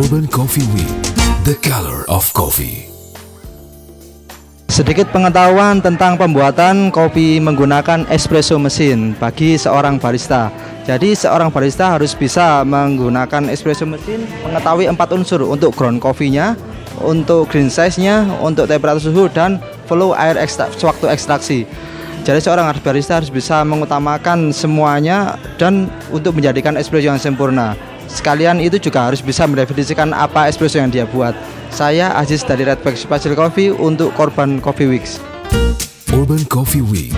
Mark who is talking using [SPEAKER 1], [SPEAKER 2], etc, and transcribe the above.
[SPEAKER 1] Urban Coffee Week, the color of coffee.
[SPEAKER 2] Sedikit pengetahuan tentang pembuatan kopi menggunakan espresso mesin bagi seorang barista. Jadi seorang barista harus bisa menggunakan espresso mesin, mengetahui 4 unsur untuk ground coffee-nya, untuk green size-nya, untuk temperatur suhu, dan flow air sewaktu ekstraksi. Jadi seorang barista harus bisa mengutamakan semuanya dan untuk menjadikan espresso yang sempurna. Sekalian itu juga harus bisa mendefinisikan apa espresso yang dia buat. Saya Aziz dari Redback Special Coffee untuk Korban Coffee Weeks.
[SPEAKER 1] Urban Coffee Week.